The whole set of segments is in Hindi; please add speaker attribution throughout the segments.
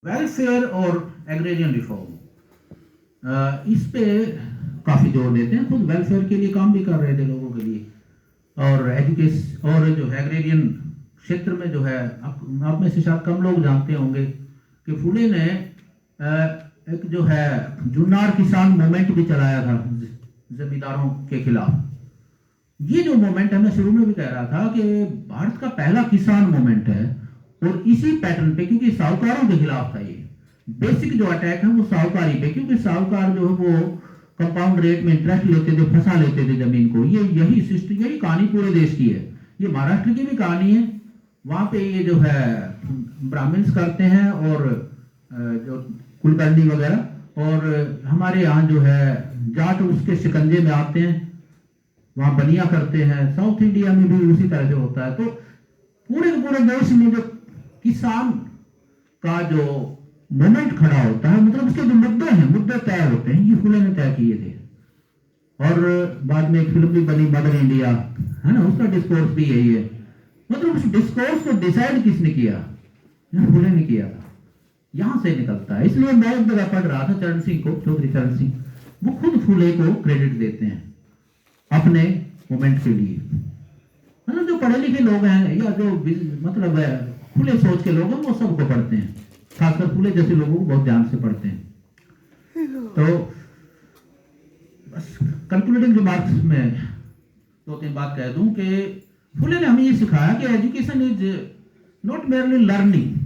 Speaker 1: वेलफेयर और एग्रेरियन रिफॉर्म, इस पे काफ़ी जोर देते हैं। खुद वेलफेयर के लिए काम भी कर रहे थे लोगों के लिए, और एजुकेशन और जो है एग्रेरियन क्षेत्र में जो है, आप में से शायद कम लोग जानते होंगे कि फुले ने एक जो है जुन्नार किसान मूवमेंट भी चलाया था जमींदारों के खिलाफ। ये जो मूवमेंट है, मैं शुरू में भी कह रहा था कि भारत का पहला किसान मूवमेंट है, और इसी पैटर्न पे, क्योंकि साहूकारों के खिलाफ था ये बेसिक जो अटैक है वो साहूकारी पे, क्योंकि साहूकार जो है वो कंपाउंड रेट में इंटरेस्ट लेते थे, फंसा लेते थे जमीन को। ये यही सिस्टम, यही कहानी पूरे देश की है। ये महाराष्ट्र की भी कहानी है। वहां पे ये जो है ब्राह्मण्स करते हैं और जो कुलकर्णी वगैरह, और हमारे यहाँ जो है जाट उसके शिकंजे में आते हैं, वहां बनिया करते हैं। साउथ इंडिया में भी उसी तरह से होता है। तो पूरे पूरे देश में जो किसान का जो मूवमेंट खड़ा होता है, मतलब उसके जो मुद्दे हैं, मुद्दे तय होते हैं, ये फुले ने तय किए थे। और बाद में एक फिल्म भी बनी मदर इंडिया, है ना, उसका डिस्कोर्स भी यही है। मतलब उस डिस्कोर्स को डिसाइड किसने किया? फुले ने किया था। यहां से निकलता है। इसलिए मैं एक जगह पढ़ रहा था चरण सिंह को, चौधरी चरण सिंह, वो खुद फुले को क्रेडिट देते हैं अपने मूवमेंट के लिए। मतलब जो पढ़े लिखे लोग हैं या जो मतलब खुले सोच के लोग हैं, वो सबको पढ़ते हैं। खासकर फुले जैसे लोगों को बहुत ध्यान से पढ़ते हैं। तो बस कंक्लूडिंग रिमार्क्स में दो तीन बात कह दूं कि फुले ने हमें ये सिखाया कि education is not merely learning.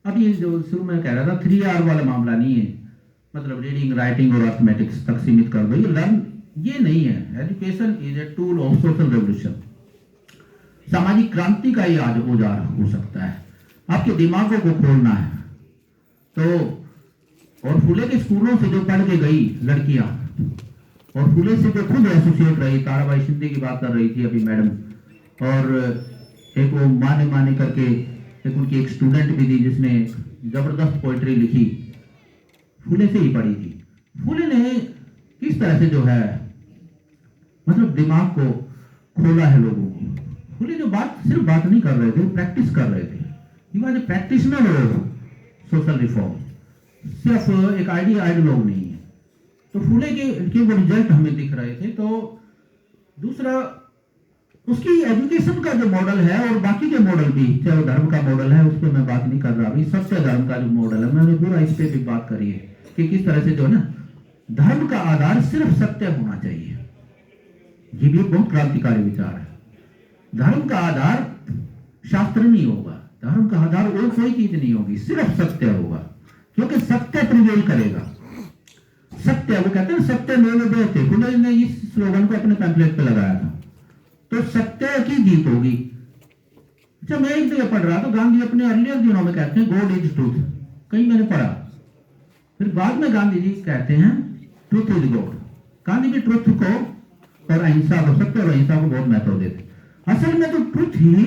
Speaker 1: अब ये जो शुरू में कह रहा था 3R वाला मामला नहीं है, मतलब रीडिंग, राइटिंग और अर्थमेटिक्स तक सीमित कर दो, ये नहीं है। Education is a tool of social revolution. सामाजिक क्रांति का ही आज औजार हो सकता है। आपके दिमागों को खोलना है। तो और फुले के स्कूलों से जो पढ़ के गई लड़कियां, और फुले से जो खुद एसोसिएट रही, ताराबाई शिंदे की बात कर रही थी अभी मैडम, और एक वो माने करके एक उनकी एक स्टूडेंट भी थी जिसने जबरदस्त पोइट्री लिखी, फुले से ही पढ़ी थी। फुले ने किस तरह से जो है मतलब दिमाग को खोला है लोगों को। फुले जो बात सिर्फ बात नहीं कर रहे थे, वो प्रैक्टिस कर रहे थे। He was a practitioner of social reform, सिर्फ एक आइडिया लोग नहीं है। तो फुले के वो रिजल्ट हमें दिख रहे थे। तो दूसरा, उसकी एजुकेशन का जो मॉडल है, और बाकी के मॉडल भी, चाहे धर्म का मॉडल है, उस पर मैं बात नहीं कर रहा अभी, सत्य धर्म का जो मॉडल है, मैंने पूरा इस पे भी बात करी है कि किस तरह से जो है ना, धर्म का आधार सिर्फ सत्य होना चाहिए। ये भी बहुत क्रांतिकारी विचार है। धर्म का आधार शास्त्र नहीं होगा, धर्म का आधार और कोई चीज नहीं होगी, सिर्फ सत्य होगा, क्योंकि सत्य प्रिवेल करेगा। सत्य, वो कहते हैं सत्य मेव जयते, फुले ने इस स्लोगन को अपने पैम्फलेट पे लगाया था। तो सत्य की जीत होगी। जब मैं एक जगह पढ़ रहा तो गांधी अपने अर्लियर दिनों में कहते हैं गॉड इज ट्रूथ, कहीं मैंने पढ़ा। फिर बाद में गांधी जी कहते हैं ट्रूथ इज गॉड। गांधी भी ट्रूथ को और अहिंसा को, सत्य और अहिंसा को बहुत महत्व देते। असल में तो ट्रूथ ही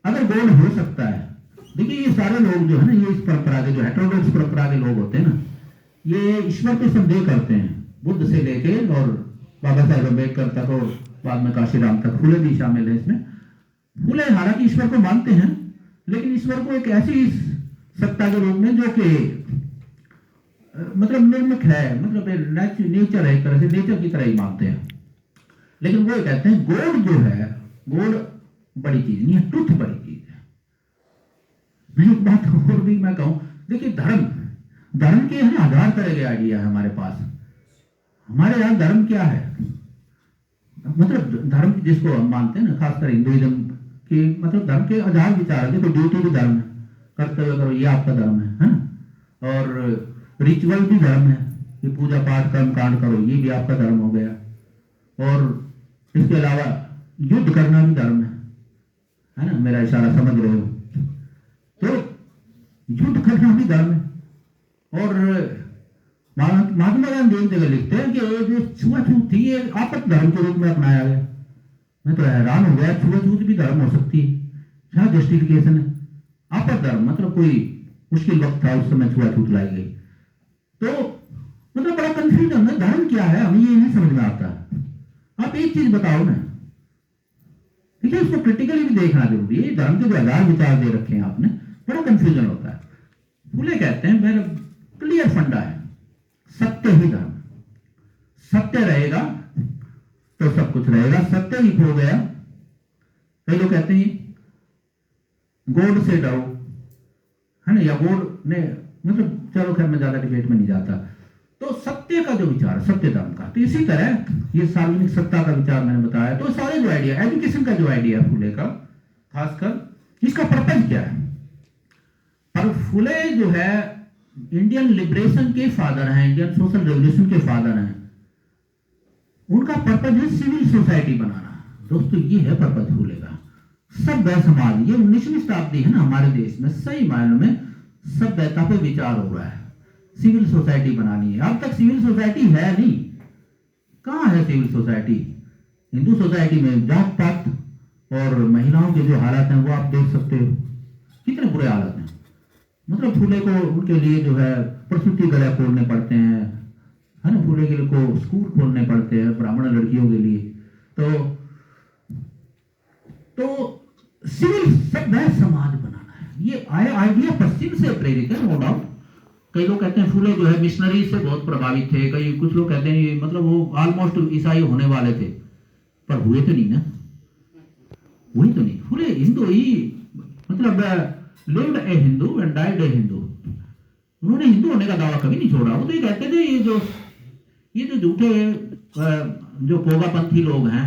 Speaker 1: अगर गॉड हो सकता है। देखिए ये सारे लोग जो है ना, ये इस परंपरा के, जो हेटेरोडॉक्स परंपरा के लोग होते हैं ना, ये ईश्वर पे संदेह करते हैं, बुद्ध से लेके और बाबा साहेब अम्बेडकर तक, और बाद में काशीराम तक। फुले भी शामिल है इसमें। फुले हालांकि ईश्वर को मानते हैं, लेकिन ईश्वर को एक ऐसी सत्ता के रूप में जो कि मतलब निर्मित है, मतलब नेचर है, एक तरह से नेचर की तरह ही मानते हैं। लेकिन वो कहते हैं गॉड जो है, गॉड बड़ी चीज नहीं है, ट्रुथ बड़ी चीज है। मैं एक बात और भी मैं कहूं, देखिए धर्म के है आधार तरह के आइडिया है हमारे पास। हमारे यहाँ धर्म क्या है, मतलब धर्म जिसको हम मानते हैं ना, खासकर हिंदुइज्म की, मतलब धर्म के आधार विचार, देखो ड्यूटी भी धर्म है, कर्तव्य करो, ये आपका धर्म है ना, और रिचुअल भी धर्म है, ये पूजा पाठ कर्म कांड करो, ये भी आपका धर्म हो गया। और इसके अलावा युद्ध करना भी धर्म है ना, मेरा इशारा समझ रहे हो। तो युद्ध करना भी धर्म है। और महात्मा गांधी एक जगह लिखते हैं कि जो छुआछूत थी, ये आपत धर्म के रूप में अपनाया गया। मैं तो हैरान हो गया, छुआछूत भी धर्म हो सकती है, क्या जस्टिफिकेशन है? आपत धर्म मतलब कोई मुश्किल वक्त था, उस समय छुआछूत लाई गई। तो मतलब बड़ा कंफ्यूजन है, धर्म क्या है हमें ये नहीं समझ में आता। आप एक चीज बताओ ना, ठीक है, इसको क्रिटिकली भी देखना जरूरी है। धर्म के जो आधार विचार दे रखे हैं आपने, बड़ा कंफ्यूजन होता है। फुले कहते हैं मेरा क्लियर फंडा है, सत्य ही धर्म। सत्य रहेगा तो सब कुछ रहेगा, सत्य ही खो गया। कई लोग कहते हैं गॉड से डरो, है ना, या गॉड ने, मतलब चलो खैर मैं ज्यादा डिबेट में नहीं जाता। तो सत्य का जो विचार, सत्य धर्म का, तो इसी तरह ये सार्वजनिक सत्ता का विचार मैंने बताया। तो सारे जो आइडिया, एजुकेशन का जो आइडिया है फुले का, खासकर इसका पर्पज क्या है। पर फुले जो है इंडियन लिबरेशन के फादर हैं, इंडियन सोशल रेवोल्यूशन के फादर हैं। उनका पर्पज है सिविल सोसाइटी बनाना। दोस्तों ये है पर्पज फुले का। सभ्य समाज, ये 19वीं शताब्दी है ना हमारे देश में, सही मायनों में सभ्यता पे विचार हो रहा है, सिविल सोसाइटी बनानी है। अब तक सिविल सोसाइटी है नहीं। कहां है सिविल सोसाइटी? हिंदू सोसाइटी में जात पात और महिलाओं के जो हालात हैं वो आप देख सकते हो, कितने बुरे हालत हैं। मतलब फुले को उनके लिए जो है प्रसूति गृह खोलने पड़ते हैं, है ना, फुले के लिए को स्कूल खोलने पड़ते हैं ब्राह्मण लड़कियों के लिए। तो सिविल सभ्य समाज बनाना है, ये आइडिया पश्चिम से प्रेरित है, नो डाउट। कई लोग कहते हैं फुले जो है मिशनरी से बहुत प्रभावित थे, कई कुछ लोग कहते हैं ये मतलब वो ऑलमोस्ट ईसाई होने वाले थे, पर हुए तो नहीं ना, हुए तो नहीं। फुले हिंदू ही, मतलब lived a Hindu and died a Hindu. उन्होंने हिंदू होने का दावा कभी नहीं छोड़ा। वो तो ये कहते थे ये जो झूठे जो पोगापंथी लोग हैं,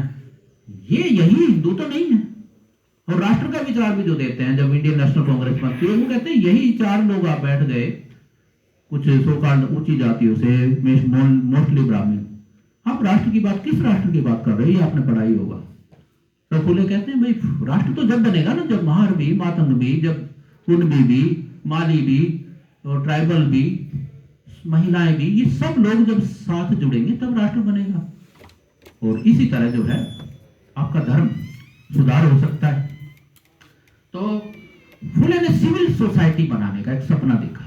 Speaker 1: ये यही हिंदू तो नहीं है। और राष्ट्र का विचार भी जो देते हैं, जब इंडियन नेशनल कांग्रेस बनती है, वो कहते हैं यही चार लोग आप बैठ गए, कुछ सोकाल ऊंची जातियों से, मोस्टली ब्राह्मण। आप राष्ट्र की बात, किस राष्ट्र की बात कर रहे हैं, ये आपने पढ़ाई होगा। तो फुले कहते हैं भाई राष्ट्र तो जब बनेगा ना, जब महार भी, मातंग भी, जब कुनबी भी, माली भी और ट्राइबल भी, महिलाएं भी, ये सब लोग जब साथ जुड़ेंगे तब राष्ट्र बनेगा। और इसी तरह जो है आपका धर्म सुधार हो सकता है। तो फुले ने सिविल सोसाइटी बनाने का एक सपना देखा।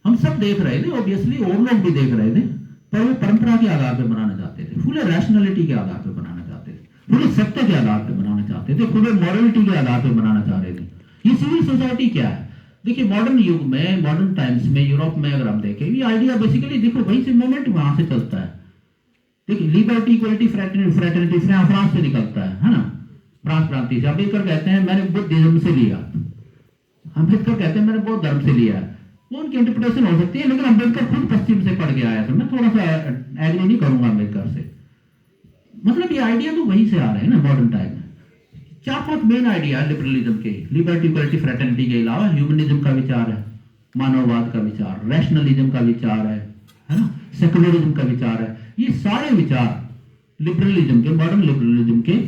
Speaker 1: हम सब देख रहे थे, ऑब्वियसली और लोग भी देख रहे थे, पर वो परंपरा के आधार पर बनाना चाहते थे। फुले रैशनैलिटी के आधार पर बनाना चाहते थे, फुले सत्य के आधार पर बनाना चाहते थे, फुले मॉरलिटी के आधार पर बनाना चाह रहे थे। ये सिविल सोसाइटी क्या है? देखिए मॉडर्न युग में, मॉडर्न टाइम्स में, यूरोप में अगर हम देखें, ये आइडिया बेसिकली देखो वहीं से मूवमेंट वहां से चलता है। देखिए लिबर्टी, इक्वलिटी, फ्रेटर्निटी फ्रांस से निकलता है ना, फ्रांस क्रांति से। अम्बेडकर कहते हैं मैंने बुद्धिज्म से लिया, अम्बेडकर कहते हैं मैंने बौद्ध धर्म से लिया। वो उनकी इंटरप्रिटेशन हो सकती है, लेकिन अम्बेडकर खुद पश्चिम से पढ़ के आया था। मैं थोड़ा सा एग्री नहीं करूंगा अम्बेडकर से। मतलब ये आइडिया तो वहीं से आ रहे हैं ना मॉडर्न टाइम में। 4-5 मेन आइडिया है लिबरलिज्म के, लिबर्टी, इक्वलिटी, फ्रेटर्निटी के अलावा ह्यूमनिज्म का विचार है, मानववाद का विचार, रैशनलिज्म का विचार है ना, सेकुलरिज्म का विचार है। ये सारे विचार लिबरलिज्म के, मॉडर्न लिबरलिज्म के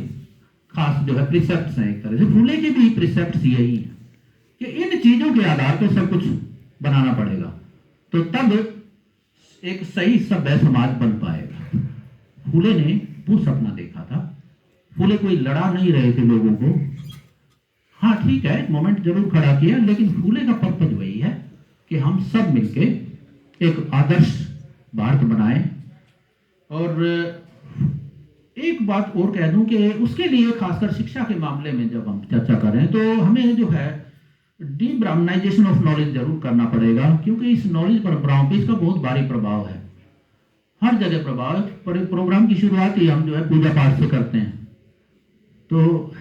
Speaker 1: खास जो है प्रिसेप्ट्स हैं। एक तरह से फुले के भी प्रिसेप्ट्स यही है कि इन चीजों के आधार पर सब कुछ बनाना पड़ेगा, तो तब एक सही सभ्य समाज बन पाएगा। फुले ने वो सपना देखा था। फुले कोई लड़ा नहीं रहे थे लोगों को, हाँ ठीक है एक मोमेंट जरूर खड़ा किया, लेकिन फुले का पर्पज वही है कि हम सब मिलके एक आदर्श भारत बनाए। और एक बात और कह दूं कि उसके लिए खासकर शिक्षा के मामले में जब हम चर्चा करें तो हमें जो है डी ब्राह्मणाइजेशन ऑफ नॉलेज जरूर करना पड़ेगा, क्योंकि इस नॉलेज परंपराओं पे इसका बहुत भारी प्रभाव है, हर जगह प्रभाव है। प्रोग्राम की शुरुआत ही हम जो है पूजा पाठ से करते हैं, तो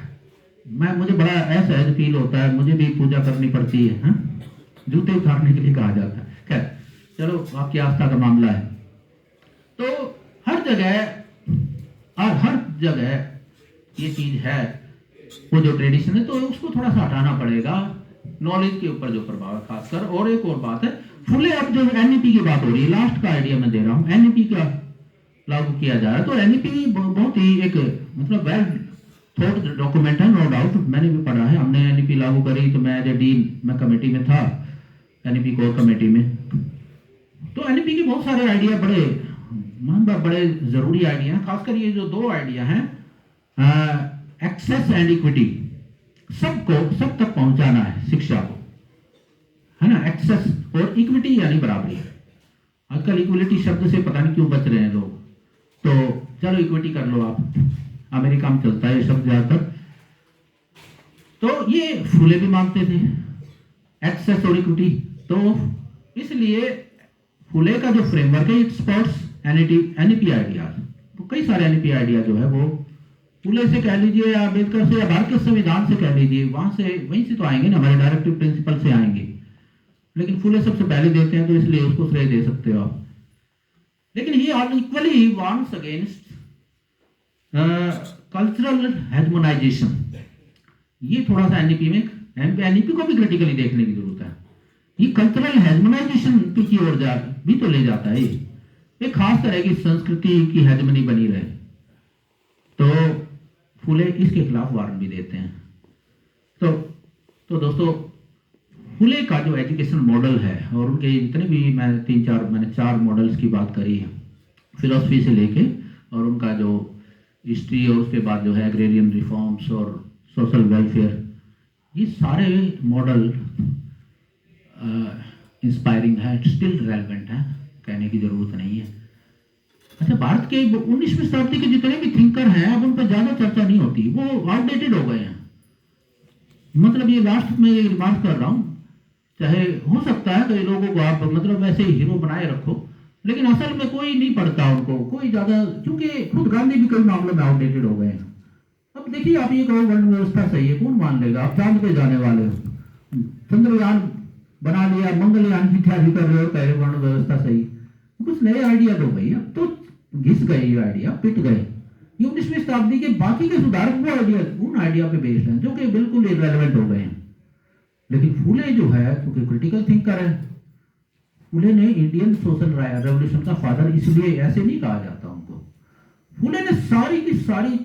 Speaker 1: मुझे बड़ा असहज फील होता है, मुझे भी पूजा करनी पड़ती है, जूते उतारने के लिए कहा जाता है। खैर चलो आपकी आस्था का मामला है। तो हर जगह ये चीज है, वो जो ट्रेडिशन है, तो उसको थोड़ा सा हटाना पड़ेगा, नॉलेज के ऊपर जो प्रभाव है खासकर। और एक और बात है, फुले अब जो एनईपी की बात हो रही है, लास्ट का आइडिया मैं दे रहा हूँ, एनईपी का लागू किया जा रहा है। तो एनईपी बहुत ही एक मतलब वेल थॉट डॉक्यूमेंट है, नो डाउट, मैंने भी पढ़ा है। हमने एनईपी लागू करी तो मैं एज ए डीन, मैं कमेटी में था, एनईपी कोर कमेटी में। तो एनईपी के बहुत सारे आइडिया बड़े जरूरी आइडिया हैं, खासकर ये जो 2 आइडिया हैं, एक्सेस एंड इक्विटी, सब तक पहुंचाना है शिक्षा को, है ना। एक्सेस और इक्विटी यानी बराबरी। आजकल इक्विटी शब्द से पता नहीं क्यों बच रहे हैं लोग, तो चलो इक्विटी कर लो आप, अमेरिका में चलता है ये शब्द ज्यादातर। तो ये फुले भी मांगते थे एक्सेस और इक्विटी, तो इसलिए फुले का जो फ्रेमवर्क है, इट स्पॉट्स एनईपी आइडियाज। तो कई सारे एनईपी आइडिया जो है वो फुले से कह लीजिए या अम्बेडकर से या भारत के संविधान से कह लीजिए, वहां से वहीं से तो आएंगे ना, हमारे डायरेक्टिव प्रिंसिपल से आएंगे। लेकिन फुले सबसे पहले देते हैं तो इसलिए उसको श्रेय दे सकते हो आप। लेकिन ही इक्वली वार्न्स अगेंस्ट कल्चरल हेजमोनाइजेशन। ये थोड़ा सा एनईपी में, एनईपी को भी क्रिटिकली देखने की जरूरत है। ये कल्चरल हेजमोनाइजेशन की ओर जा भी तो ले जाता है। ये खास तरह की संस्कृति की हेजमनी बनी रहे, तो फुले इसके खिलाफ वार्न भी देते हैं। तो दोस्तों, फुले का जो एजुकेशन मॉडल है और उनके जितने भी मैंने चार मॉडल्स की बात करी है, फिलोसफी से लेके, और उनका जो हिस्ट्री और उसके बाद जो है एग्रेरियन रिफॉर्म्स और सोशल वेलफेयर, ये सारे मॉडल इंस्पायरिंग है, स्टिल रेलेवेंट है, कहने की जरूरत नहीं है। अच्छा, भारत के 19वीं शताब्दी के जितने भी थिंकर हैं अब उन पर ज्यादा चर्चा नहीं होती, वो आउटडेटेड हो गए हैं। मतलब ये लास्ट में ये रिमार्क कर रहा हूँ, चाहे हो सकता है कई लोगों को आप मतलब वैसे ही हीरो बनाए रखो, लेकिन असल में कोई नहीं पढ़ता उनको, कोई ज्यादा, क्योंकि खुद गांधी भी कई मामलों में आउटडेटेड हो गए हैं। अब देखिए, आप ये कहो वर्ण व्यवस्था सही है, कौन मान लेगा? आप चांद पे जाने वाले हो, चंद्रयान बना लिया, मंगलयान की तैयारी कर रहे हो, कह रहे वर्ण व्यवस्था सही। कुछ नए आइडिया दो भाई। अब तो घिस गए ये आइडिया, पिट गए। ये 19वीं शताब्दी के बाकी के सुधारक वो आइडिया, उन आइडिया पे बेस्ड हैं जो कि बिल्कुल इररेलेवेंट हो गए हैं। लेकिन फुले जो है, क्योंकि क्रिटिकल थिंकर है, फुले ने इंडियन सोशल रेवोल्यूशन का फादर इसलिए ऐसे नहीं कहा जाता उनको। फुले ने सारी की सारी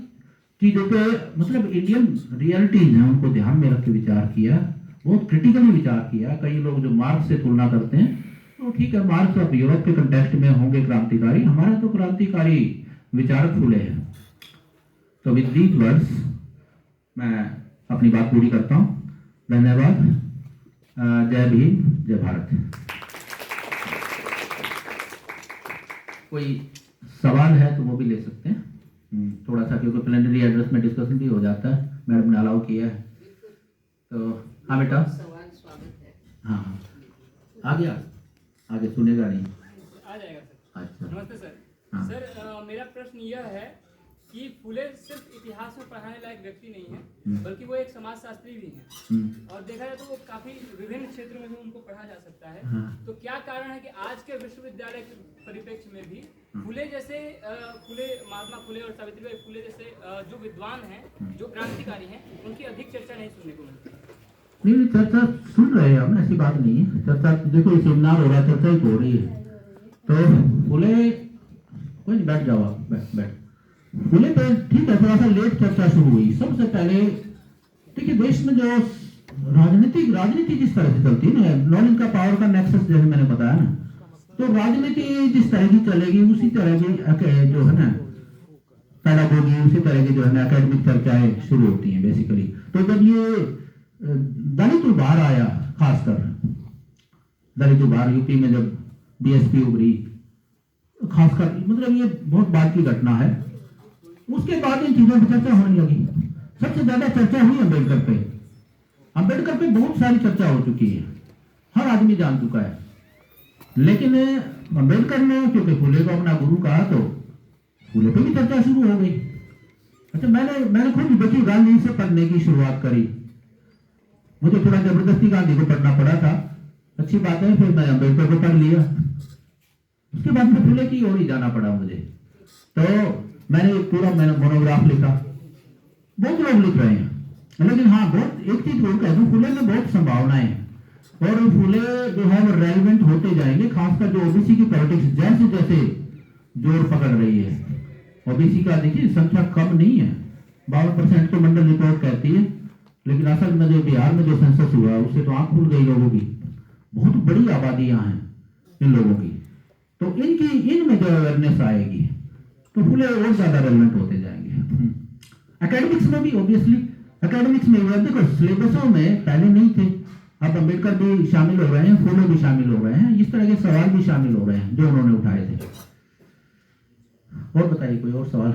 Speaker 1: चीजों पे, मतलब इंडियन रियलिटीज हैं, उनको ध्यान में रख के विचार किया, बहुत क्रिटिकली विचार किया। कई लोग जो मार्क्स से तुलना करते हैं, तो ठीक है, मार्क्स अब यूरोप के कंटेक्स्ट में होंगे क्रांतिकारी, हमारा तो क्रांतिकारी विचारक फुले हैं। तो विद दीज वर्ड्स मैं अपनी बात पूरी करता हूँ। धन्यवाद। जय भीम, जय भारत। कोई सवाल है तो वो भी ले सकते हैं, थोड़ा सा, क्योंकि प्लेनरी एड्रेस में डिस्कशन भी हो जाता है, मैडम ने अलाउ किया है। तो हाँ बेटा,
Speaker 2: सवाल स्वागत है।
Speaker 1: हाँ आ गया, आगे सुनेगा नहीं,
Speaker 3: आ जाएगा सर।
Speaker 1: अच्छा
Speaker 3: नमस्ते सर।
Speaker 1: हाँ।
Speaker 3: सर मेरा प्रश्न यह है कि फुले सिर्फ इतिहास में पढ़ाने लायक व्यक्ति नहीं है, बल्कि वो एक समाजशास्त्री भी हैं। और देखा जाए तो वो काफी विभिन्न क्षेत्रों में भी उनको पढ़ा जा सकता है।
Speaker 1: हाँ।
Speaker 3: तो क्या कारण है कि आज के विश्वविद्यालय के परिप्रेक्ष्य में भी फुले जैसे महात्मा फुले और सावित्रीबाई फुले जैसे जो विद्वान हैं, जो क्रांतिकारी हैं, उनकी अधिक चर्चा नहीं सुनने को मिलती?
Speaker 1: नहीं, चर्चा सुन रहे हैं हम, ऐसी बात नहीं है। चर्चा देखो, सेमिनार हो रहा है, चर्चा ही हो रही है। तो फुले, कोई नहीं, बैठ जाओ आप, बैठ। फुले पे ठीक है, थोड़ा सा लेट चर्चा शुरू हुई। सबसे पहले देखिए, देश में जो राजनीति जिस तरह से चलती है ना, नॉलेज का पावर का नेक्सस जैसे मैंने बताया ना, तो राजनीति जिस तरह की चलेगी उसी तरह की जो है ना पेडागोगी, उसी तरह की जो है ना एकेडमिक चर्चाएं शुरू होती हैं बेसिकली। तो जब ये दलित उभार आया, खासकर दलित उभार यूपी में जब बीएसपी उभरी, खासकर मतलब ये बहुत बाद की घटना है। उसके बाद इन चीजों पर चर्चा होने लगी। सबसे ज्यादा चर्चा हुई अम्बेडकर पे। अम्बेडकर पे बहुत सारी चर्चा हो चुकी है, हर आदमी जान चुका है। लेकिन अम्बेडकर ने क्योंकि फुले को अपना गुरु कहा, तो फुले पे भी चर्चा शुरू हो गई। अच्छा, मैंने खुद देखिए गांधी से पढ़ने की शुरुआत करी। मुझे थोड़ा जबरदस्ती गांधी को पढ़ना पड़ा था, अच्छी बात है। फिर मैं अम्बेडकर को पढ़ लिया, उसके बाद में फुले की ओर ही जाना पड़ा मुझे। तो मैंने मोनोग्राफ लिखा। बहुत लोग लिख रहे हैं, लेकिन हाँ, बहुत एक चीज जरूर कह दूं, फुले में बहुत संभावनाएं हैं और फुले जो है वो रेलिवेंट होते जाएंगे। खासकर जो ओबीसी की पॉलिटिक्स जैसे जैसे जोर पकड़ रही है, ओबीसी का देखिए संख्या कम नहीं है, 52% तो मंडल रिपोर्ट कहती है, लेकिन असल में जो बिहार में जो सेंसस हुआ उससे तो आंख खुल गई लोगों की। बहुत बड़ी आबादियां हैं इन लोगों की, तो इनमें जो अवेयरनेस आएगी तो फुले और ज्यादा रेलेवेंट होते जाएंगे। एकेडमिक्स में भी ऑब्वियसली, एकेडमिक्स में देखो सिलेबसों में पहले नहीं थे, अब अम्बेडकर भी शामिल हो रहे हैं, फुले भी शामिल हो रहे हैं, इस तरह के सवाल भी शामिल हो रहे हैं जो उन्होंने उठाए थे। और बताइए, कोई और सवाल?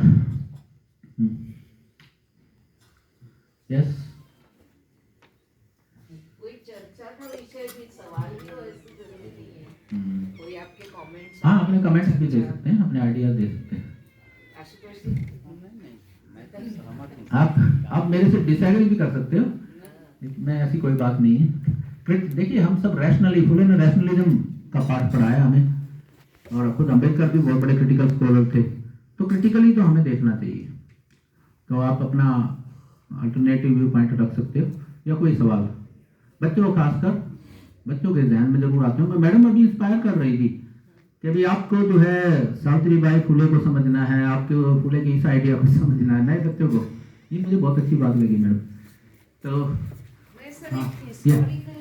Speaker 2: कोई चर्चा का विषय भी, सवाल भी हो कमेंट्स?
Speaker 1: हाँ, अपने कमेंट्स भी दे सकते हैं, अपने आइडियाज दे सकते हैं।
Speaker 2: आशुतोष जी?
Speaker 1: आप मेरे से डिसएग्री भी कर सकते हो, मैं ऐसी कोई बात नहीं है। देखिए हम सब रैशनली, फुले ने रैशनलिज्म का पाठ पढ़ाया हमें, और खुद अम्बेडकर भी बहुत बड़े क्रिटिकल स्कॉलर थे, तो क्रिटिकली तो हमें देखना चाहिए। तो आप अपना अल्टरनेटिव व्यू पॉइंट रख सकते हो, या कोई सवाल बच्चों, खासकर बच्चों के जहन में जरूर आते हो। मैडम अभी इंस्पायर कर रही थी कि अभी आपको जो है सावित्रीबाई फुले को समझना है, आपको फुले के इस आइडिया को समझना है, नए बच्चों को। ये मुझे बहुत अच्छी बात लगी मैडम। तो
Speaker 2: मैं सर
Speaker 1: हाँ,
Speaker 2: एक हिस्टोरिकल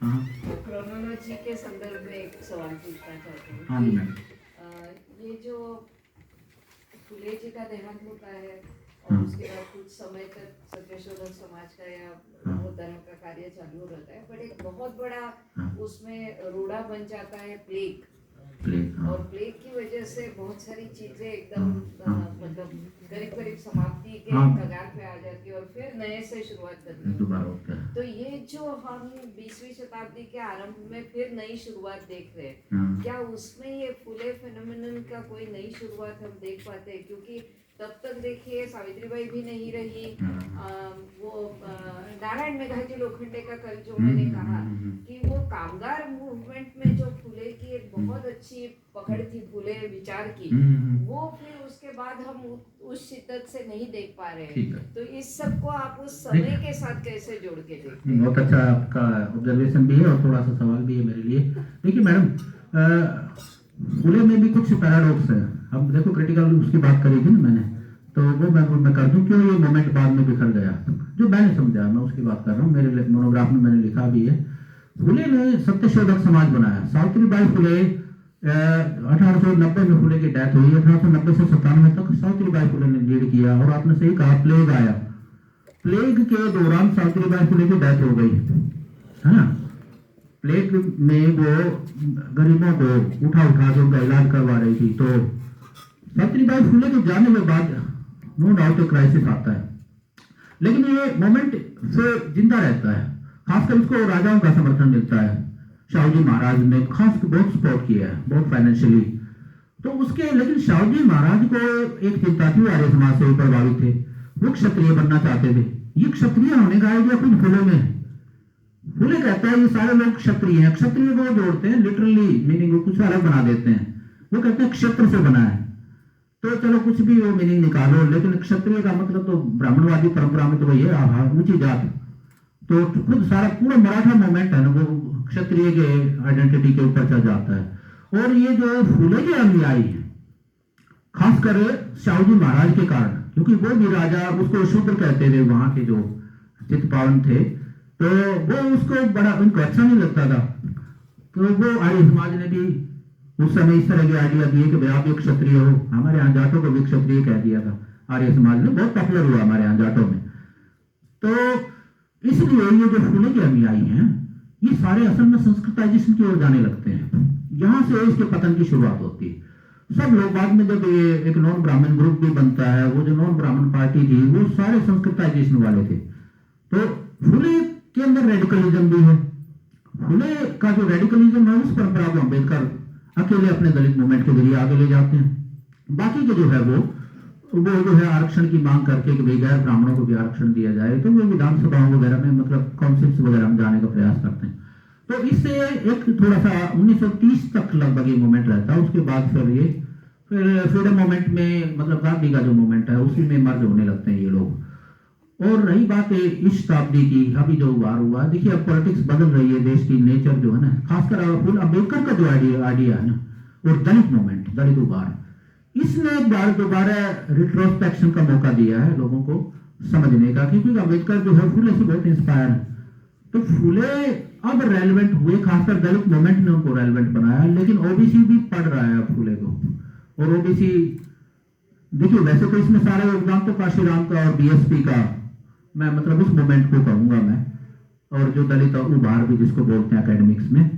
Speaker 1: हाँ
Speaker 2: क्रोनोलॉजी के संदर्भ में एक सवाल पूछना चाहती हूँ।
Speaker 1: हाँ जी मैडम।
Speaker 2: ये जो फुले जी का देहांत होता है और
Speaker 1: हाँ।
Speaker 2: उसके बाद कुछ समय तक सत्यशोधक समाज का या
Speaker 1: हाँ।
Speaker 2: वो तरह का कार्य चालू रहता है, बट एक बहुत बड़ा
Speaker 1: हाँ।
Speaker 2: उसमें रोड़ा बन जाता है प्लेग।
Speaker 1: हाँ।
Speaker 2: और प्लेग की वजह से बहुत सारी चीजें एकदम
Speaker 1: हाँ।
Speaker 2: मतलब करीब करीब समाप्ति के
Speaker 1: हाँ।
Speaker 2: कगार पे आ जाती है और फिर नए से शुरुआत करनी है।
Speaker 1: दोबारा होता है।
Speaker 2: तो ये जो हम 20वीं शताब्दी के आरंभ में फिर नई शुरुआत देख रहे हैं,
Speaker 1: हाँ।
Speaker 2: क्या उसमें ये फुले फेनोमेनन का कोई नई शुरुआत हम देख पाते हैं? क्योंकि तब तक देखिए सावित्रीबाई भी नहीं रही, वो नारायण मेघाजी लोखंडे का कल जो मैंने कहा कि वो कामगार मूवमेंट में जो फुले की एक बहुत अच्छी पकड़ थी फुले विचार की, वो फिर उसके बाद हम उस शिद्दत से नहीं देख पा रहे हैं। तो इस सब को आप उस समय के साथ कैसे जोड़ के देखते हैं?
Speaker 1: बहुत अच्छा आपका ऑब्जर्वेशन भी है और थोड़ा सा सवाल भी है मेरे लिए। देखिए मैडम, फुले में भी कुछ पैराडॉक्स है। अब देखो क्रिटिकल उसकी बात करी थी ना मैंने, तो वो मैं कर दूं क्यों ये मोमेंट बाद में बिखर गया, जो मैंने समझा मैं उसकी बात कर रहा हूँ। मेरे मोनोग्राफ में मैंने लिखा भी है, फुले ने सत्यशोधक समाज बनाया। सावित्रीबाई फुले 1890 में फुले की डेथ हुई, 1890 से 97 तक सावित्रीबाई फुले ने लीड किया। और आपने सही कहा, प्लेग आया, प्लेग के दौरान सावित्रीबाई फुले की डेथ हो गई है ना। प्लेग में वो गरीबों को उठा के उनका इलाज करवा रही थी। तो सावित्रीबाई फुले के जाने के बाद नो डाउट एक क्राइसिस आता है, लेकिन ये मोमेंट से जिंदा रहता है। खासकर इसको राजाओं का समर्थन मिलता है। शाहू महाराज ने खास बहुत सपोर्ट किया है, बहुत फाइनेंशियली। तो उसके लेकिन शाहू महाराज को एक चिंता थी, आर्य समाज से प्रभावित थे, वो क्षत्रिय बनना चाहते थे। ये क्षत्रिय होने का आइडिया खुद फुले में है। फुले कहता है ये सारे लोग क्षत्रिय हैं। क्षत्रिय को जोड़ते हैं लिटरली, मीनिंग कुछ अलग बना देते हैं। वो कहते हैं क्षेत्र से बना है, तो चलो कुछ भी वो मीनिंग निकालो, लेकिन क्षत्रिय का मतलब तो ब्राह्मणवादी परंपरा में तो वही है, ऊंची जात। तो खुद सारा पूरा मराठा मूवमेंट है ना, वो क्षत्रिय के आइडेंटिटी के ऊपर चल जाता है। और ये जो फुले के अनुयायी है, खासकर शाहू महाराज के कारण, क्योंकि वो भी राजा उसको शूद्र कहते थे, वहां के जो चित्पावन थे, तो वो उसको बड़ा उनको अच्छा नहीं लगता था। तो वो आर्य समाज ने भी उस समय इस तरह के आइडिया दिए कि भाई आप एक क्षत्रिय हो। हमारे यहाँ जाटों को भी क्षत्रिय कह दिया था आर्य समाज ने, बहुत पॉपुलर हुआ हमारे यहाँ जाटों में। तो इसलिए ये जो फुले के अनुयायी हैं, ये सारे असल में संस्कृताइजेशन की ओर जाने लगते हैं। यहाँ से इसके पतन की शुरुआत होती है। सब लोग बाद में जब ये एक नॉन ब्राह्मण ग्रुप भी बनता है, वो जो नॉन ब्राह्मण पार्टी थी, वो सारे संस्कृताइजेशन वाले थे। तो फुले के अंदर रेडिकलिज्म भी है। फुले का जो रेडिकलिज्म है, उस परंपरा को अम्बेडकर अकेले अपने दलित मूवमेंट के जरिए आगे ले जाते हैं। बाकी के जो है वो जो है आरक्षण की मांग करके कि भाई गैर ब्राह्मणों को भी आरक्षण दिया जाए, तो वो विधानसभाओं वगैरह में मतलब काउंसिल्स वगैरह में जाने का प्रयास करते हैं। तो इससे एक थोड़ा सा 1930 तक लगभग ये मूवमेंट रहता है। उसके बाद फिर फ्रीडम मूवमेंट में मतलब गांधी का जो मूवमेंट है उसी में मर्ज होने लगते हैं ये लोग। और रही बात है इस शताब्दी की, अभी जो उभार हुआ, देखिए अब पॉलिटिक्स बदल रही है, देश की नेचर जो है ना, खासकर फुल अम्बेडकर का जो आइडिया है ना, और दलित मूवमेंट, दलित उभार, इसने एक बार दोबारा रिट्रोस्पेक्शन का मौका दिया है लोगों को समझने का, क्योंकि अम्बेडकर जो है फुले से बहुत इंस्पायर है। तो फुले अब रेलेवेंट हुए, खासकर दलित मूवमेंट ने उनको रेलेवेंट बनाया। लेकिन ओबीसी भी पढ़ रहा है अब फुले को, और ओबीसी देखिए वैसे तो इसमें सारा योगदान तो काशीराम का और बीएसपी का, मैं मतलब उस मूवमेंट को कहूंगा मैं, और जो दलित उभार भी जिसको बोलते हैं एकेडमिक्स में,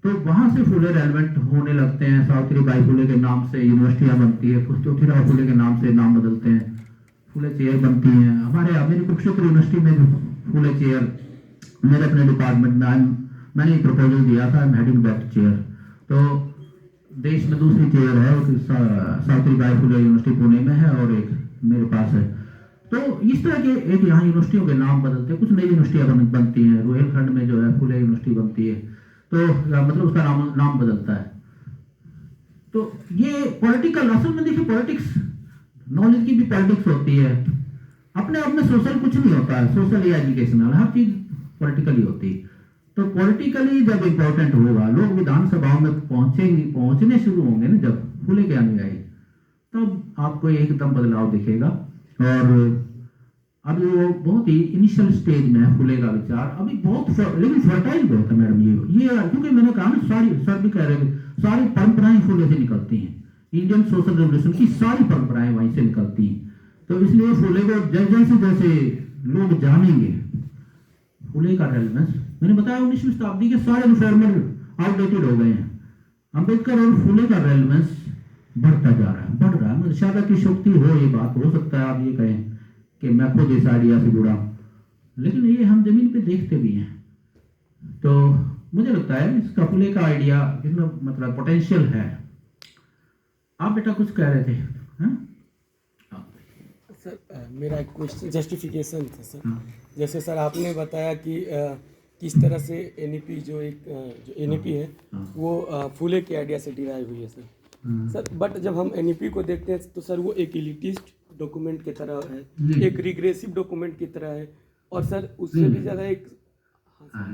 Speaker 1: तो वहां से फुले रेलेवेंट होने लगते हैं। सावित्रीबाई फुले के नाम से यूनिवर्सिटियां बनती है, ज्योतिराव फुले के नाम से नाम बदलते हैं, फुले चेयर बनती हैं। हमारे मेरी कुरुक्षेत्र यूनिवर्सिटी में भी फुले चेयर मेरे अपने डिपार्टमेंट में मैंने प्रपोजल दिया था, I am heading that chair. तो देश में दूसरी चेयर है, सावित्रीबाई फुले यूनिवर्सिटी पुणे में है और एक मेरे पास है। तो इस तरह के एक यहाँ यूनिवर्सिटियों के नाम बदलते हैं, कुछ नई यूनिवर्सिटियाँ बनती हैं। रोहिलखंड में जो है फुले यूनिवर्सिटी बनती है, तो मतलब उसका नाम बदलता है। तो ये पॉलिटिकल, असल में देखिए पॉलिटिक्स, नॉलेज की भी पॉलिटिक्स होती है। अपने आप में सोशल कुछ नहीं होता है, सोशल या एजुकेशनल, हर चीज पॉलिटिकली होती है। तो पॉलिटिकली जब इम्पोर्टेंट होगा, लोग विधानसभाओं में पहुंचने शुरू होंगे ना, जब फुले के अनुयायी, तब आपको एकदम बदलाव दिखेगा। और अभी वो बहुत ही इनिशियल स्टेज में है फुले का विचार, अभी बहुत लेकिन फर्टाइल बहुत है मैडम ये क्योंकि मैंने कहा ना, सारी सर भी कह रहे थे, सारी परंपराएं फुले से निकलती हैं। इंडियन सोशल रेवोल्यूशन की सारी परंपराएं वहीं से निकलती हैं। तो इसलिए फुले को जैसे जैसे लोग जानेंगे, फुले का रेलेवेंस, मैंने बताया 19वीं शताब्दी के सारे रिफॉर्मर आउटडेटेड हो गए हैं। अंबेडकर और फुले का रेलेवेंस बढ़ता जा रहा है, बढ़ रहा है। मतलब शायद की शक्ति हो, ये बात हो सकता है आप ये कहें कि मैं खुद इस आइडिया से जुड़ा, लेकिन ये हम जमीन पे देखते भी हैं। तो मुझे लगता है इसका फुले का आइडिया, इसमें मतलब पोटेंशियल है। आप बेटा कुछ कह रहे थे? हाँ?
Speaker 4: सर मेरा एक क्वेश्चन जस्टिफिकेशन था सर। जैसे सर आपने बताया कि किस तरह से एनईपी जो एनईपी है वो फुले के आइडिया से डिराइव हुई है सर। बट जब हम एनईपी को देखते हैं तो सर वो एक एलिटिस्ट डॉक्यूमेंट की तरह है, एक रिग्रेसिव डॉक्यूमेंट की तरह है। और सर उससे भी ज़्यादा एक,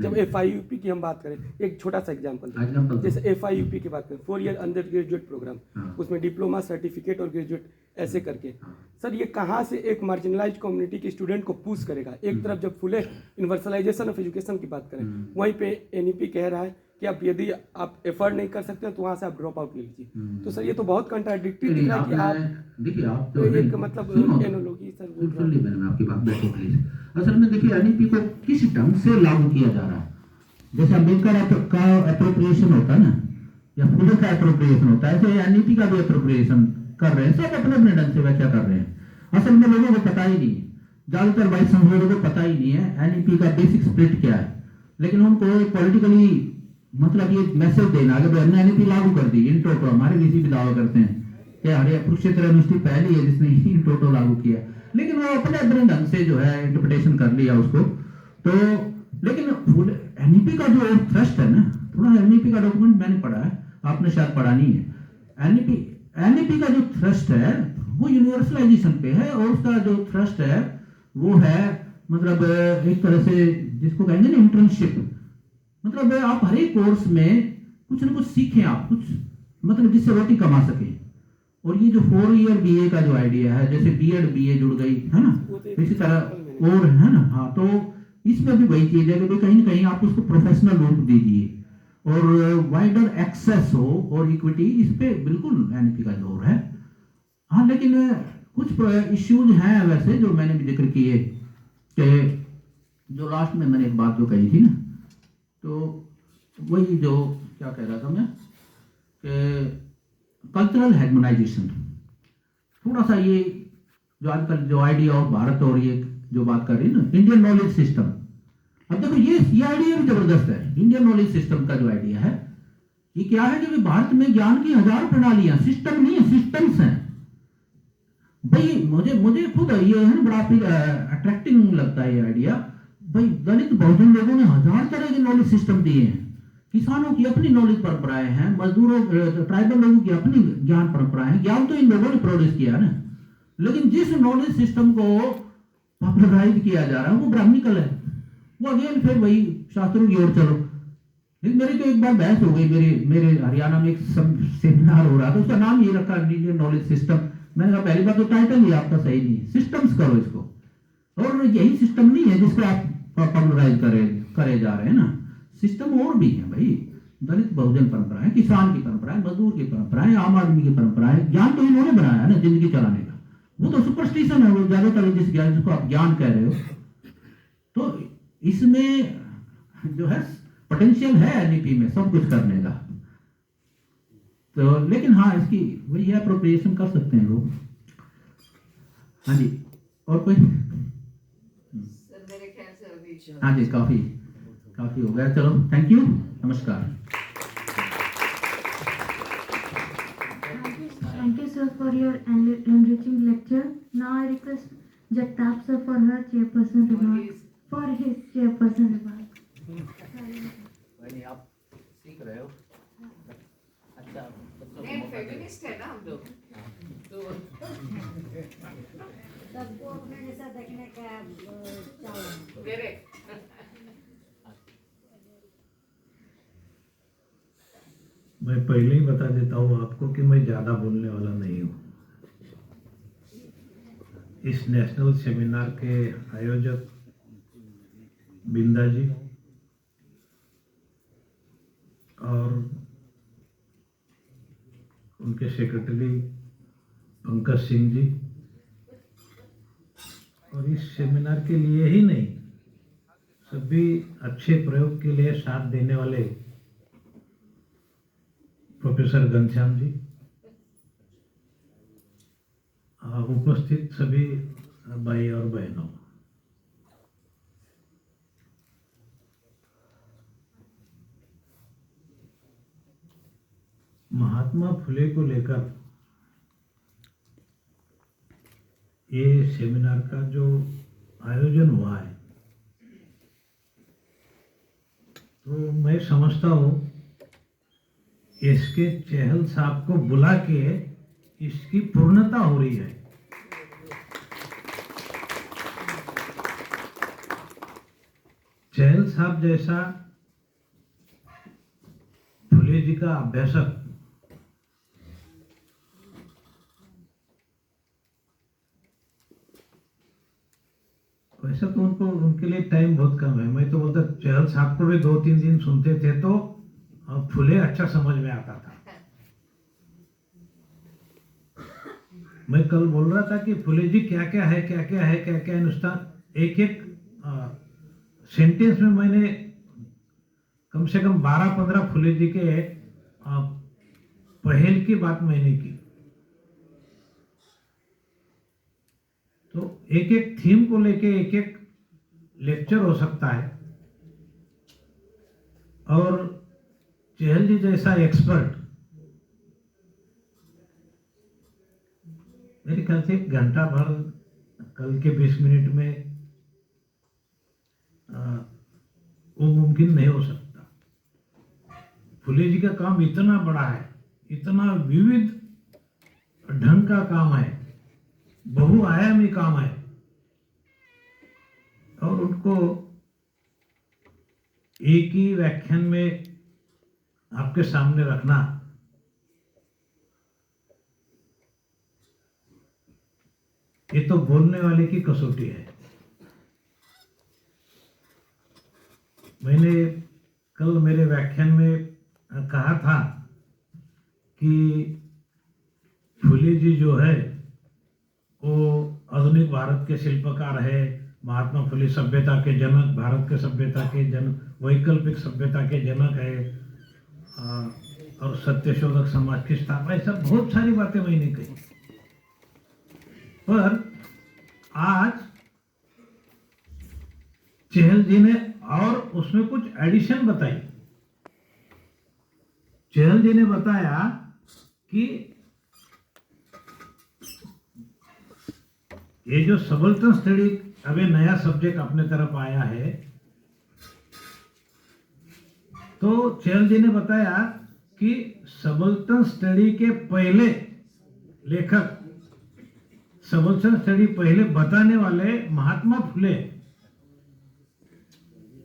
Speaker 4: जब FIUP की हम बात करें, एक छोटा सा एग्जांपल, जैसे FIUP की बात करें, 4 ईयर अंडर ग्रेजुएट प्रोग्राम, उसमें डिप्लोमा, सर्टिफिकेट और ग्रेजुएट ऐसे करके, सर ये कहाँ से एक मार्जिनलाइज्ड कम्युनिटी के स्टूडेंट को पुश करेगा? एक तरफ जब फुले यूनिवर्सलाइजेशन ऑफ एजुकेशन की बात करें, वहीं पे NEP कह रहा है कि आप यदि आप एफर्ट नहीं कर सकते तो वहाँ से आप ड्रॉप आउट ले लीजिए। तो सर ये तो बहुत कंट्राडिक्टरी दिख रहा है कि आप
Speaker 1: देखिए, आप
Speaker 4: तो एक मतलब एनोलॉजी सर
Speaker 1: सुन ली मैंने आपकी बात, बैठो प्लीज। असल में देखिए NEP को किस ढंग से लागू किया जा रहा है। जैसे अम्बेडकर का एप्रोप्रिएशन होता है ना, या फुले का एप्रोप्रिएशन होता है, ऐसे NEP का भी एप्रोप्रिएशन कर रहे हैं, सब अपने अपने ढंग से व्याख्या कर रहे हैं। असल में लोगों को पता ही नहीं, ज्यादातर वाइस संसदों को पता ही नहीं है NEP का बेसिक स्प्लिट क्या है। लेकिन उनको पॉलिटिकली मतलब ये मैसेज देना कि हमने NEP लागू कर दी इन टोटो, हमारे किसी भी दावा करते हैं कि हमारे कुरुक्षेत्र यूनिवर्सिटी पहली है जिसने इन टोटो लागू किया, लेकिन वो अपने अपने ढंग से जो है इंटरप्रिटेशन कर लिया उसको। तो लेकिन NEP का जो थ्रस्ट है ना, थोड़ा NEP का डॉक्यूमेंट मैंने पढ़ा है, आपने शायद पढ़ा नहीं है। NEP का जो थ्रस्ट है वो यूनिवर्सलाइजेशन पे है, और उसका जो थ्रस्ट है वो है मतलब एक तरह से जिसको कहेंगे ना इंटर्नशिप, मतलब आप हर एक कोर्स में कुछ ना कुछ सीखें, आप कुछ मतलब जिससे रोटी कमा सके। और ये जो 4 ईयर BA का जो आइडिया है, जैसे B.Ed BA जुड़ गई है ना, इसी तरह और है ना। हाँ, तो इसमें भी वही चीज है कि कहीं ना कहीं आप उसको प्रोफेशनल रूप दीजिए और वाइडर एक्सेस हो और इक्विटी, इस पे बिल्कुल NEP का जोर है। हाँ, लेकिन कुछ इश्यूज हैं वैसे जो मैंने भी जिक्र किए, कि जो लास्ट में मैंने एक बात जो कही थी ना, तो वही जो क्या कह रहा था मैं, कि कल्चरल हेगमोनाइजेशन, थोड़ा सा ये जो आजकल जो आइडिया ऑफ भारत और ये जो बात कर रही है ना, इंडियन नॉलेज सिस्टम। अब देखो ये आइडिया भी जबरदस्त है। इंडियन नॉलेज सिस्टम का जो आइडिया है, ये क्या है कि भारत में ज्ञान की 1000 प्रणालियां, सिस्टम नहीं है, सिस्टम्स हैं भाई। मुझे खुद ये है ना बड़ा अट्रैक्टिंग लगता है ये आइडिया भाई। दलित बहुजन लोगों ने 1000 तरह के नॉलेज सिस्टम दिए हैं। किसानों की अपनी नॉलेज परंपराएं हैं, मजदूरों ट्राइबल लोगों की अपनी ज्ञान परंपराएं हैं। ज्ञान तो इन लोगों ने प्रोड्यूस किया ना, लेकिन जिस नॉलेज सिस्टम को पॉपुलराइज किया जा रहा है वो ब्राह्मणिकल है। वो अगेन फिर वही शास्त्रों की ओर चलो। लेकिन मेरी तो एक बार बहस हो गई, मेरे हरियाणा में एक सेमिनार हो रहा था, उसका नाम ये रखा इंडियन नॉलेज सिस्टम। मैंने कहा पहली बात तो टाइटल ही आपका सही नहीं है, सिस्टम्स करो इसको। और यही सिस्टम नहीं है जिसको आप पॉपुलराइज करे जा रहे हैं ना, सिस्टम और भी है भाई। दलित बहुजन परंपराएं, किसान की परंपराएं, मजदूर की परंपराएं, आम आदमी की परंपराएं, ज्ञान तो इन्होंने बनाया है ना जिंदगी चलाने का। वो तो सुपरस्टिशन है, वो ज्यादातर जिस ज्ञान जिसको आप ज्ञान कह रहे हो। तो इसमें जो है पोटेंशियल है NEP में सब कुछ करने का। तो लेकिन हाँ, इसकी वही है, अप्रोप्रिएशन कर सकते हैं लोग। हाँ जी, और कोई?
Speaker 2: सर मेरे ख्याल से अभी
Speaker 1: हाँ जी, काफी हो गया। चलो, थैंक यू, नमस्कार।
Speaker 5: sir, for your enriching lecture. Now I request Jagtap sir for her chairperson remarks. For his chairperson remarks.
Speaker 1: आप सीख रहे हो अच्छा
Speaker 2: नहीं फेमिनिस्ट है ना हम लोग तो
Speaker 6: सबको अपने जैसा देखने का चाव
Speaker 2: मेरे
Speaker 7: मैं पहले ही बता देता हूँ आपको कि मैं ज़्यादा बोलने वाला नहीं हूँ। इस नेशनल सेमिनार के आयोजक बिंदा जी और उनके सेक्रेटरी पंकज सिंह जी और इस सेमिनार के लिए ही नहीं सभी अच्छे प्रयोग के लिए साथ देने वाले प्रोफेसर घनश्याम जी, उपस्थित सभी भाई और बहनों, महात्मा फुले को लेकर ये सेमिनार का जो आयोजन हुआ है तो मैं समझता हूँ इसके चहल साहब को बुला के इसकी पूर्णता हो रही है। चहल साहब जैसा फुले जी का अभ्यासक वैसा तो उनके लिए टाइम बहुत कम है। मैं तो बोलता चहल साहब को भी 2-3 दिन सुनते थे तो फुले अच्छा समझ में आता था। मैं कल बोल रहा था कि फुले जी क्या क्या है नुस्ता एक सेंटेंस में मैंने कम से कम 12-15 फुले जी के पहल की बात मैंने की। तो एक थीम को लेके एक लेक्चर हो सकता है और चहल जी जैसा एक्सपर्ट मेरे ख्याल से 1 घंटा भर कल के 20 मिनट में वो मुमकिन नहीं हो सकता। फुले जी का काम इतना बड़ा है, इतना विविध ढंग का काम है, बहुआयामी काम है और उनको एक ही व्याख्यान में आपके सामने रखना ये तो बोलने वाले की कसौटी है। मैंने कल मेरे व्याख्यान में कहा था कि फुले जी जो है वो आधुनिक भारत के शिल्पकार है, महात्मा फुले सभ्यता के जनक, भारत के सभ्यता के जनक, वैकल्पिक सभ्यता के जनक है और सत्यशोधक समाज की स्थापना, ऐसा बहुत सारी बातें मैंने कही। पर आज चहल जी ने और उसमें कुछ एडिशन बताई। चहल जी ने बताया कि ये जो सबल्टन स्टडी अभी नया सब्जेक्ट अपने तरफ आया है, तो चहल जी ने बताया कि सबल्टन स्टडी के पहले लेखक, सबल्टन स्टडी पहले बताने वाले महात्मा फुले,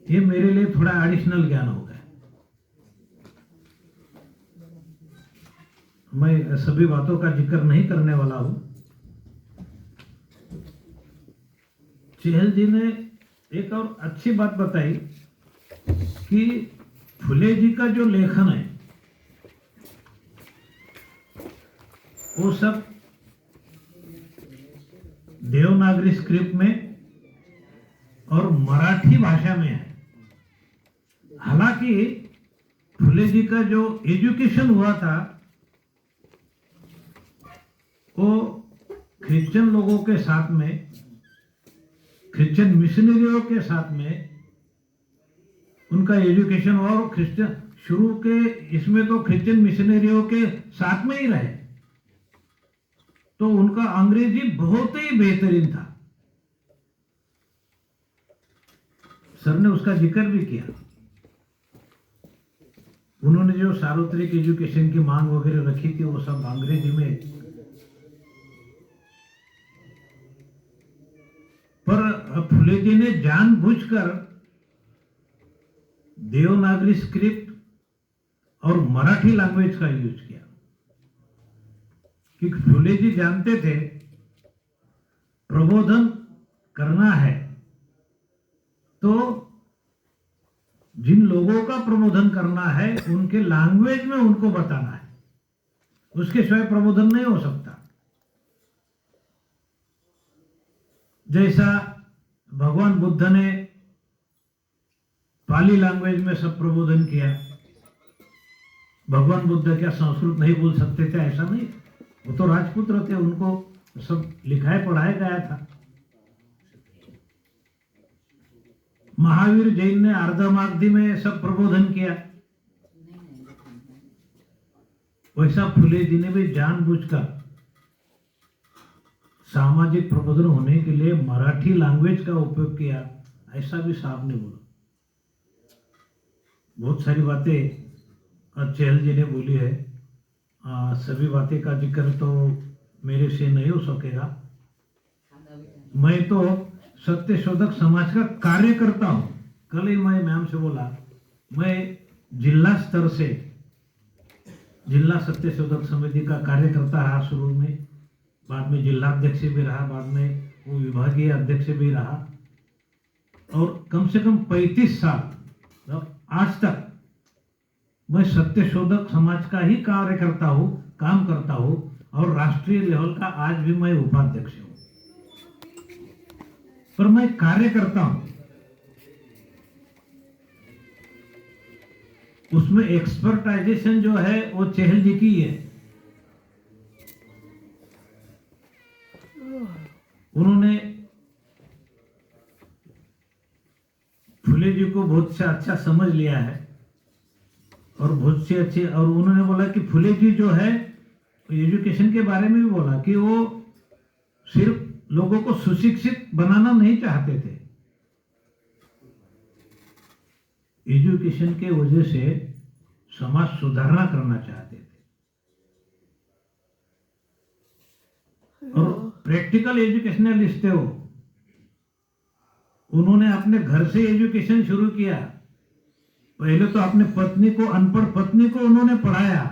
Speaker 7: ये मेरे लिए थोड़ा एडिशनल ज्ञान हो गया। मैं सभी बातों का जिक्र नहीं करने वाला हूं। चहल जी ने एक और अच्छी बात बताई कि फुले जी का जो लेखन है वो सब देवनागरी स्क्रिप्ट में और मराठी भाषा में है। हालांकि फुले जी का जो एजुकेशन हुआ था वो क्रिश्चियन लोगों के साथ में, क्रिश्चियन मिशनरियों के साथ में उनका एजुकेशन हुआ और क्रिश्चियन शुरू के इसमें तो क्रिश्चियन मिशनरियों के साथ में ही रहे। तो उनका अंग्रेजी बहुत ही बेहतरीन था। सर ने उसका जिक्र भी किया। उन्होंने जो सार्वत्रिक एजुकेशन की मांग वगैरह रखी थी वो सब अंग्रेजी में, पर फुले जी ने जानबूझकर देवनागरी स्क्रिप्ट और मराठी लैंग्वेज का यूज किया, क्योंकि फुले जी जानते थे प्रबोधन करना है तो जिन लोगों का प्रबोधन करना है उनके लैंग्वेज में उनको बताना है, उसके सिवाय प्रबोधन नहीं हो सकता। जैसा भगवान बुद्ध ने पाली लैंग्वेज में सब प्रबोधन किया, भगवान बुद्ध क्या संस्कृत नहीं बोल सकते थे? ऐसा नहीं, वो तो राजपुत्र थे, उनको सब लिखाया पढ़ाया गया था। महावीर जैन ने अर्धमागधी में सब प्रबोधन किया। वैसा फुले जी ने भी जानबूझकर सामाजिक प्रबोधन होने के लिए मराठी लैंग्वेज का उपयोग किया, ऐसा भी साहब ने बोला। बहुत सारी बातें चहल जी ने बोली है, सभी बातें का जिक्र तो मेरे से नहीं हो सकेगा। मैं तो सत्य शोधक समाज का कार्य करता हूं। कल ही मैं मैम से बोला, मैं जिला स्तर से जिला सत्य शोधक समिति का कार्य करता रहा शुरू में, बाद में जिला अध्यक्ष भी रहा, बाद में वो विभागीय अध्यक्ष भी रहा, और कम से कम 35 साल आज तक मैं सत्य शोधक समाज का ही कार्य करता हूँ, काम करता हूँ, और राष्ट्रीय लेवल का आज भी मैं उपाध्यक्ष हूँ। पर मैं कार्य करता हूं, उसमें एक्सपर्टाइजेशन जो है वो चहल जी की है। उन्होंने फुले जी को बहुत से अच्छा समझ लिया है और बहुत से अच्छे, और उन्होंने बोला कि फुले जी जो है एजुकेशन के बारे में भी बोला कि वो सिर्फ लोगों को सुशिक्षित बनाना नहीं चाहते थे, एजुकेशन के वजह से समाज सुधारना करना चाहते थे। और प्रैक्टिकल एजुकेशनलिस्ट थे वो। उन्होंने अपने घर से एजुकेशन शुरू किया। पहले तो अपने पत्नी को, अनपढ़ पत्नी को उन्होंने पढ़ाया,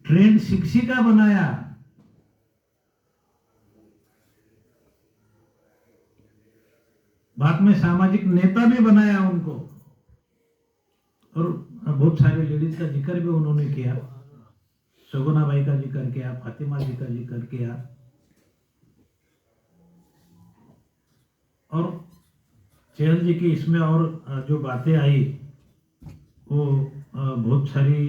Speaker 7: ट्रेंड शिक्षिका बनाया, बाद में सामाजिक नेता भी बनाया उनको, और बहुत सारे लेडीज का जिक्र भी उन्होंने किया। सगुना बाई का जिक्र किया, फातिमा जी का जिक्र किया, और चहल जी की इसमें और जो बातें आई वो बहुत सारी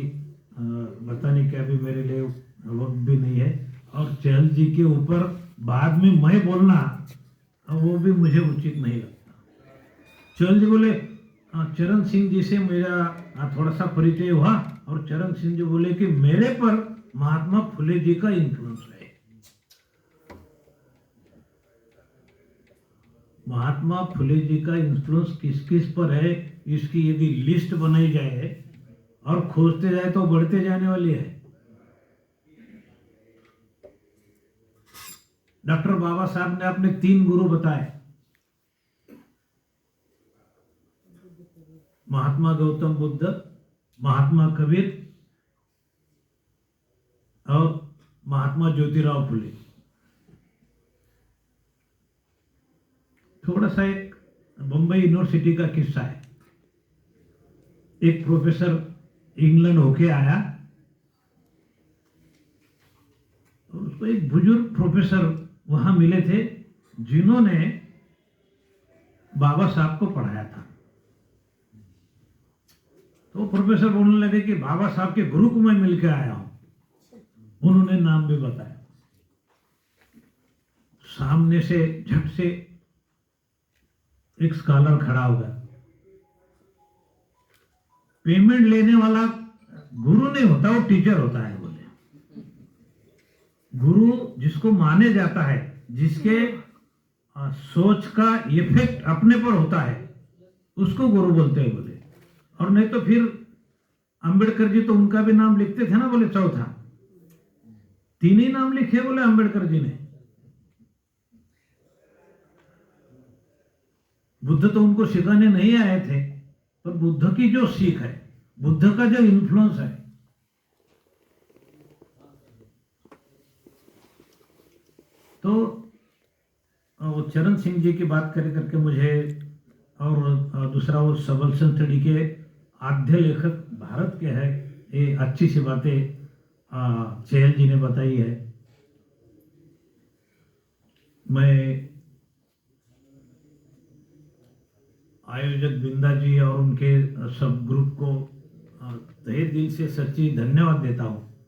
Speaker 7: बताने के अभी मेरे लिए वक्त भी नहीं है। और चहल जी के ऊपर बाद में मैं बोलना वो भी मुझे उचित नहीं लगता। चहल जी बोले, चरण सिंह जी से मेरा थोड़ा सा परिचय हुआ, और चरण सिंह जी बोले कि मेरे पर महात्मा फुले जी का इन्फ्लुएंस है। महात्मा फुले जी का इन्फ्लुएंस किस किस पर है, इसकी यदि लिस्ट बनाई जाए और खोजते जाए तो बढ़ते जाने वाली है। डॉक्टर बाबा साहब ने अपने 3 गुरु बताए, महात्मा गौतम बुद्ध, महात्मा कबीर और महात्मा ज्योतिराव फुले। थोड़ा सा एक बंबई यूनिवर्सिटी का किस्सा है। एक प्रोफेसर इंग्लैंड होके आया, उसको एक बुजुर्ग प्रोफेसर वहां मिले थे जिन्होंने बाबा साहब को पढ़ाया था। तो प्रोफेसर बोलने लगे कि बाबा साहब के गुरु को मैं मिलकर आया हूं। उन्होंने नाम भी बताया। सामने से झट से एक स्कॉलर खड़ा हो गया। पेमेंट लेने वाला गुरु नहीं होता, वो टीचर होता है बोले। गुरु जिसको माने जाता है, जिसके सोच का इफेक्ट अपने पर होता है, उसको गुरु बोलते हैं बोले। और नहीं तो फिर अंबेडकर जी तो उनका भी नाम लिखते थे ना बोले, चौथा 3 ही नाम लिखे बोले अंबेडकर जी ने। बुद्ध तो उनको सिखाने नहीं आए थे, पर बुद्ध की जो सीख है, बुद्ध का जो इन्फ्लुएंस है, तो वो चरण सिंह जी की बात करके मुझे, और दूसरा वो सबल संतड़ी के आद्य लेखक भारत के हैं, ये अच्छी सी बातें चहल जी ने बताई है। मैं आयोजक बिंदा जी और उनके सब ग्रुप को तहे दिल से सच्ची धन्यवाद देता हूँ